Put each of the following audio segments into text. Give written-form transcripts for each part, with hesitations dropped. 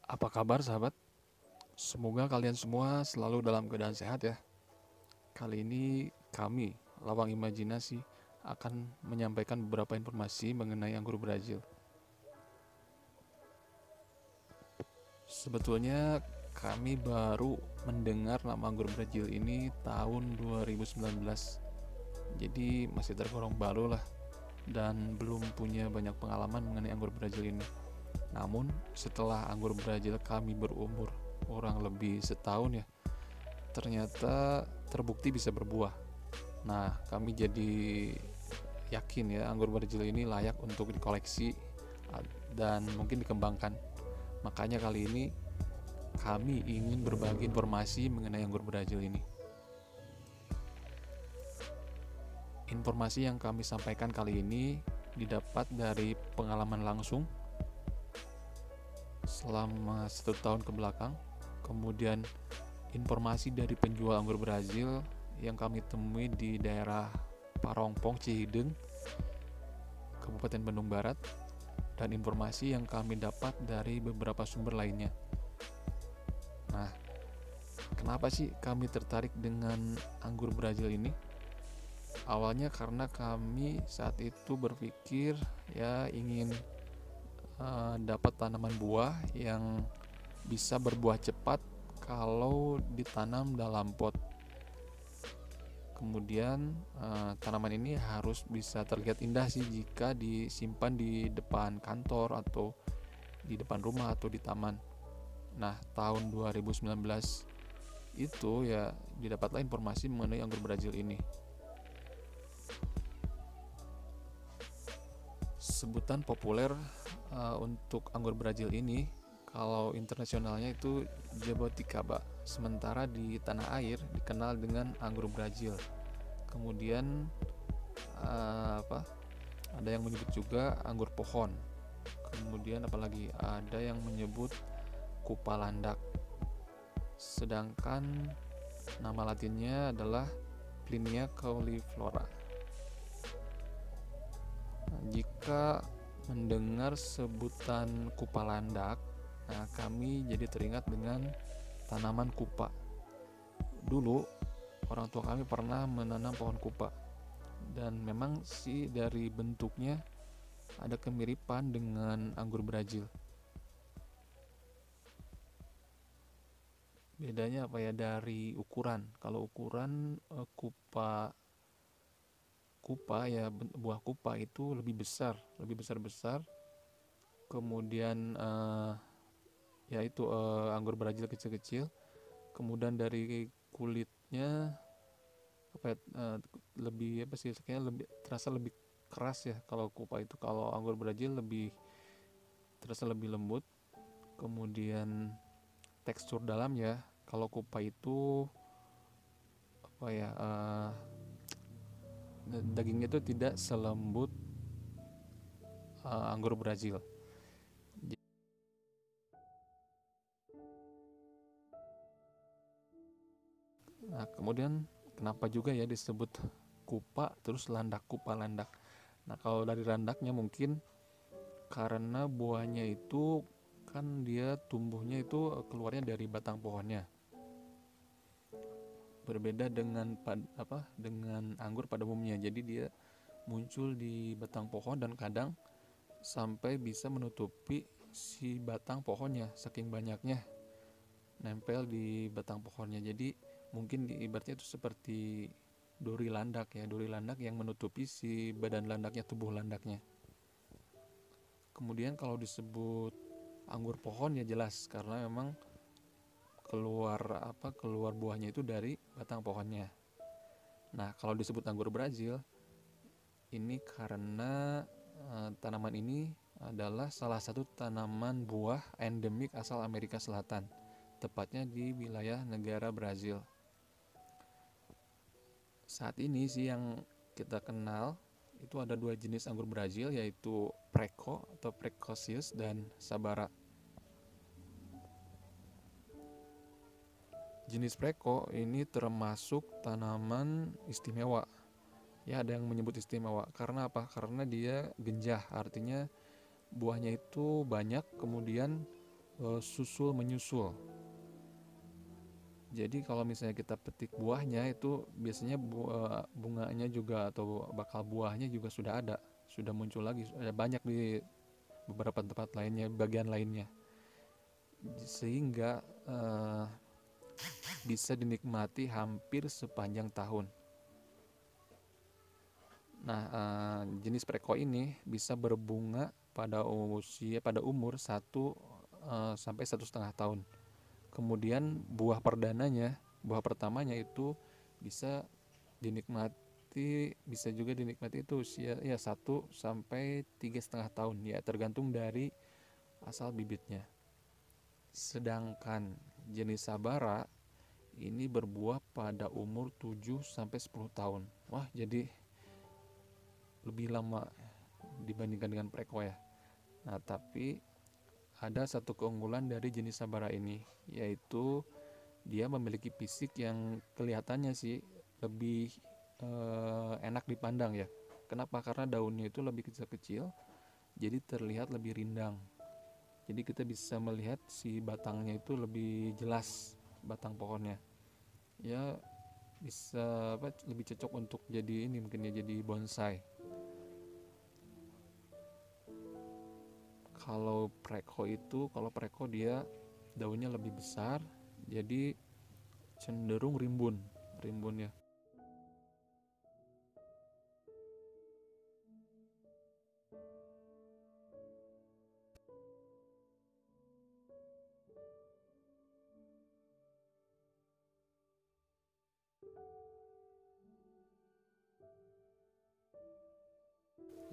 Apa kabar sahabat? Semoga kalian semua selalu dalam keadaan sehat ya. Kali ini kami, Lawang Imajinasi, akan menyampaikan beberapa informasi mengenai anggur Brazil. Sebetulnya kami baru mendengar nama anggur Brazil ini tahun 2019. Jadi masih tergolong baru lah dan belum punya banyak pengalaman mengenai anggur Brazil ini. Namun setelah anggur Brazil kami berumur kurang lebih setahun ya, ternyata terbukti bisa berbuah. Nah, kami jadi yakin ya anggur Brazil ini layak untuk dikoleksi dan mungkin dikembangkan. Makanya kali ini kami ingin berbagi informasi mengenai anggur Brazil ini. Informasi yang kami sampaikan kali ini didapat dari pengalaman langsung selama 1 tahun ke belakang. Kemudian informasi dari penjual anggur Brazil yang kami temui di daerah Parongpong, Cihideng, Kabupaten Bandung Barat, dan informasi yang kami dapat dari beberapa sumber lainnya. Nah, kenapa sih kami tertarik dengan anggur Brazil ini? Awalnya karena kami saat itu berpikir ya ingin dapat tanaman buah yang bisa berbuah cepat kalau ditanam dalam pot. Kemudian tanaman ini harus bisa terlihat indah sih jika disimpan di depan kantor atau di depan rumah atau di taman. Nah, tahun 2019 itu ya didapatlah informasi mengenai anggur Brazil ini. Sebutan populer untuk anggur Brazil ini kalau internasionalnya itu Jaboticaba, sementara di tanah air dikenal dengan anggur Brazil. Kemudian ada yang menyebut juga anggur pohon. Kemudian apalagi ada yang menyebut kupa landak. Sedangkan nama latinnya adalah Plinia cauliflora. Jika mendengar sebutan kupa landak, nah kami jadi teringat dengan tanaman kupa. Dulu orang tua kami pernah menanam pohon kupa dan memang sih dari bentuknya ada kemiripan dengan anggur Brazil. Bedanya apa ya, dari ukuran. Kalau ukuran kupa ya, buah kupa itu lebih besar. Kemudian ya itu anggur Brazil kecil-kecil. Kemudian dari kulitnya apa ya, lebih apa sih, kayaknya lebih terasa lebih keras ya kalau kupa itu. Kalau anggur Brazil lebih terasa lebih lembut. Kemudian tekstur dalam ya, kalau kupa itu apa ya, dagingnya itu tidak selembut anggur Brazil. Nah, kemudian kenapa juga ya disebut kupa terus landak, kupa landak. Nah, kalau dari landaknya mungkin karena buahnya itu kan dia tumbuhnya itu keluarnya dari batang pohonnya. Berbeda dengan dengan anggur pada umumnya. Jadi dia muncul di batang pohon dan kadang sampai bisa menutupi si batang pohonnya saking banyaknya nempel di batang pohonnya. Jadi mungkin ibaratnya itu seperti duri landak ya, duri landak yang menutupi si badan landaknya, tubuh landaknya. Kemudian kalau disebut anggur pohon ya jelas karena memang keluar buahnya itu dari batang pohonnya. Nah, kalau disebut anggur Brazil ini karena tanaman ini adalah salah satu tanaman buah endemik asal Amerika Selatan, tepatnya di wilayah negara Brazil. Saat ini sih yang kita kenal itu ada 2 jenis anggur Brazil, yaitu Preco atau Precocious dan Sabara. Jenis Preco ini termasuk tanaman istimewa. Ya, ada yang menyebut istimewa karena apa? Karena dia genjah, artinya buahnya itu banyak, kemudian susul menyusul. Jadi kalau misalnya kita petik buahnya itu biasanya bunganya juga atau bakal buahnya juga sudah ada, sudah muncul lagi, ada banyak di beberapa tempat lainnya, bagian lainnya, sehingga bisa dinikmati hampir sepanjang tahun. Nah, jenis preko ini bisa berbunga pada umur 1 sampai 1,5 tahun. Kemudian buah pertamanya itu bisa juga dinikmati itu usia 1 sampai 3,5 tahun, ya tergantung dari asal bibitnya. Sedangkan jenis sabara ini berbuah pada umur 7 sampai 10 tahun. Wah, jadi lebih lama dibandingkan dengan preko ya. Nah, tapi ada satu keunggulan dari jenis sabara ini, yaitu dia memiliki fisik yang kelihatannya sih lebih enak dipandang ya. Kenapa? Karena daunnya itu lebih kecil-kecil, jadi terlihat lebih rindang. Jadi kita bisa melihat si batangnya itu lebih jelas, batang pohonnya. Ya bisa lebih cocok untuk jadi ini mungkin ya, jadi bonsai. Kalau preko dia daunnya lebih besar, jadi cenderung rimbun ya.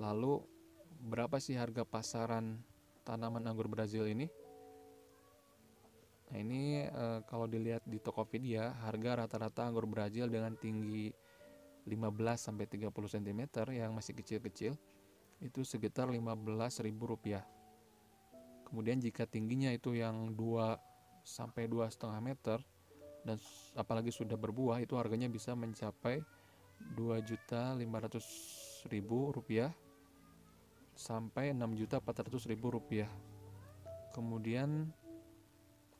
Lalu berapa sih harga pasaran tanaman anggur Brazil ini? Nah, ini kalau dilihat di Tokopedia, harga rata-rata anggur Brazil dengan tinggi 15 sampai 30 cm yang masih kecil-kecil itu sekitar Rp15.000. Kemudian jika tingginya itu yang 2 sampai 2,5 meter dan apalagi sudah berbuah, itu harganya bisa mencapai Rp2.500.000 sampai Rp6.400.000. Kemudian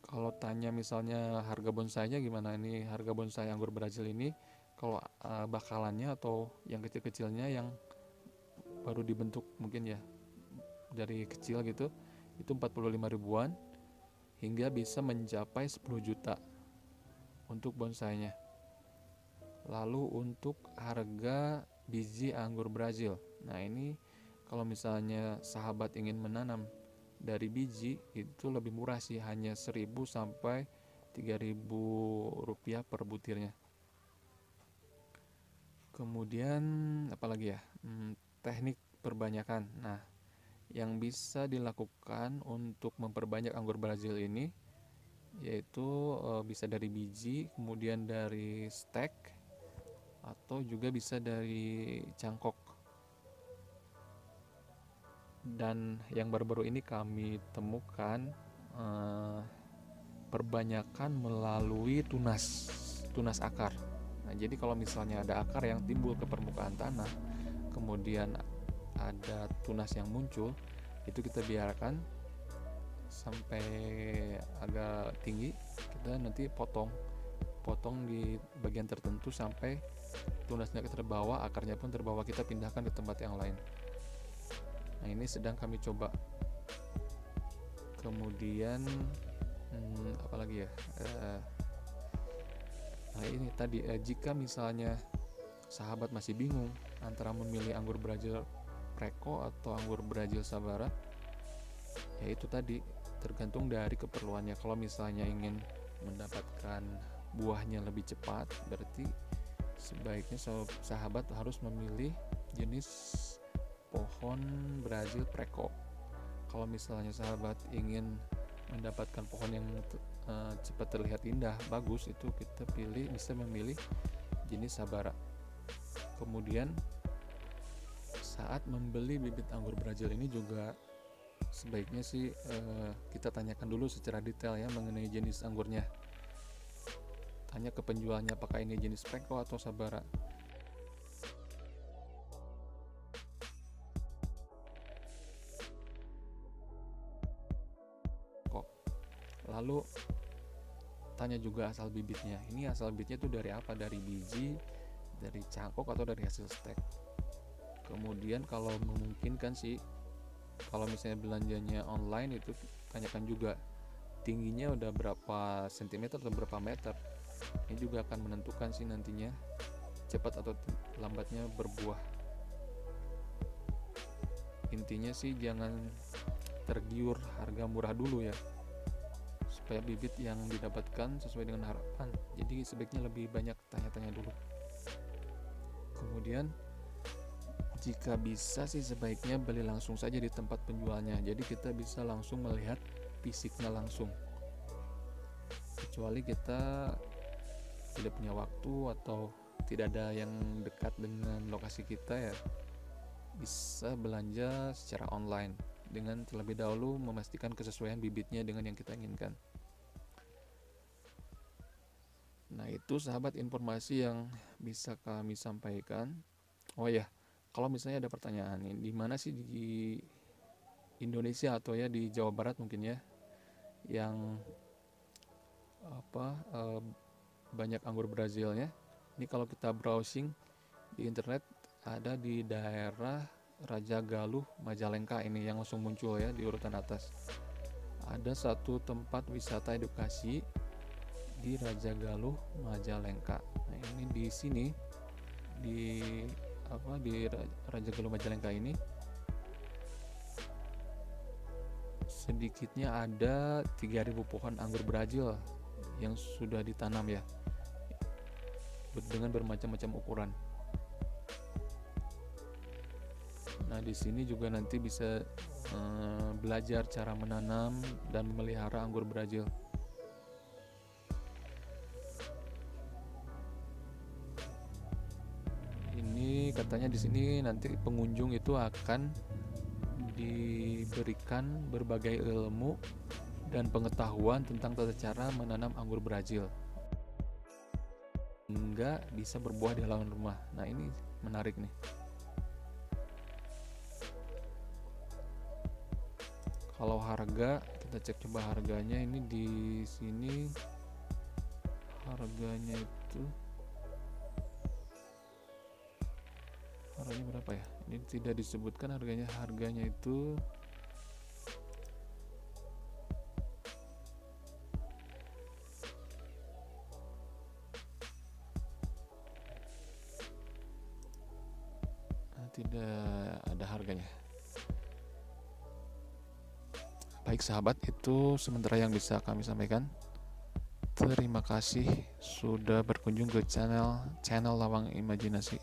kalau tanya misalnya harga bonsainya gimana, ini harga bonsai anggur Brazil ini kalau bakalannya atau yang kecil-kecilnya yang baru dibentuk mungkin ya dari kecil gitu, itu 45 ribuan hingga bisa mencapai 10 juta untuk bonsainya. Lalu untuk harga biji anggur Brazil, nah ini kalau misalnya sahabat ingin menanam dari biji itu lebih murah sih, hanya 1.000 sampai 3.000 rupiah per butirnya. Kemudian apalagi ya, teknik perbanyakan. Nah, yang bisa dilakukan untuk memperbanyak anggur Brazil ini yaitu bisa dari biji, kemudian dari stek, atau juga bisa dari cangkok. Dan yang baru-baru ini kami temukan perbanyakan melalui tunas akar. Nah, jadi kalau misalnya ada akar yang timbul ke permukaan tanah, kemudian ada tunas yang muncul, itu kita biarkan sampai agak tinggi, kita nanti potong di bagian tertentu sampai tunasnya terbawa, akarnya pun terbawa, kita pindahkan ke tempat yang lain. Nah, ini sedang kami coba. Kemudian apalagi ya, nah ini tadi jika misalnya sahabat masih bingung antara memilih anggur Brazil Preko atau anggur Brazil Sabara, ya itu tadi tergantung dari keperluannya. Kalau misalnya ingin mendapatkan buahnya lebih cepat, berarti sebaiknya sahabat harus memilih jenis pohon Brazil Preko. Kalau misalnya sahabat ingin mendapatkan pohon yang cepat terlihat indah, bagus, itu kita bisa memilih jenis Sabara. Kemudian saat membeli bibit anggur Brazil ini juga sebaiknya sih kita tanyakan dulu secara detail ya mengenai jenis anggurnya. Tanya ke penjualnya apakah ini jenis Preko atau Sabara. Lalu tanya juga asal bibitnya. Ini asal bibitnya itu dari apa? Dari biji, dari cangkok, atau dari hasil stek. Kemudian kalau memungkinkan sih, kalau misalnya belanjanya online itu tanyakan juga tingginya udah berapa sentimeter atau berapa meter. Ini juga akan menentukan sih nantinya cepat atau lambatnya berbuah. Intinya sih jangan tergiur harga murah dulu ya, supaya bibit yang didapatkan sesuai dengan harapan. Jadi sebaiknya lebih banyak tanya-tanya dulu. Kemudian jika bisa sih sebaiknya beli langsung saja di tempat penjualnya, jadi kita bisa langsung melihat fisiknya langsung. Kecuali kita tidak punya waktu atau tidak ada yang dekat dengan lokasi kita ya, bisa belanja secara online dengan terlebih dahulu memastikan kesesuaian bibitnya dengan yang kita inginkan. Nah, itu sahabat informasi yang bisa kami sampaikan. Oh ya, kalau misalnya ada pertanyaan nih, di mana sih di Indonesia atau ya di Jawa Barat mungkin ya yang banyak anggur Brazilnya? Ini kalau kita browsing di internet ada di daerah Raja Galuh, Majalengka, ini yang langsung muncul ya di urutan atas. Ada satu tempat wisata edukasi di Raja Galuh, Majalengka. Nah, ini di sini di Raja Galuh Majalengka ini sedikitnya ada 3.000 pohon anggur Brazil yang sudah ditanam ya, dengan bermacam-macam ukuran. Nah, di sini juga nanti bisa belajar cara menanam dan memelihara anggur Brazil. Ini katanya di sini nanti pengunjung itu akan diberikan berbagai ilmu dan pengetahuan tentang tata cara menanam anggur Brazil hingga bisa berbuah di halaman rumah. Nah, ini menarik nih. Kalau harga, kita cek coba harganya. Ini di sini harganya itu berapa ya? Ini tidak disebutkan harganya. Harganya itu tidak ada harganya. Baik sahabat, itu sementara yang bisa kami sampaikan. Terima kasih sudah berkunjung ke channel Lawang Imajinasi.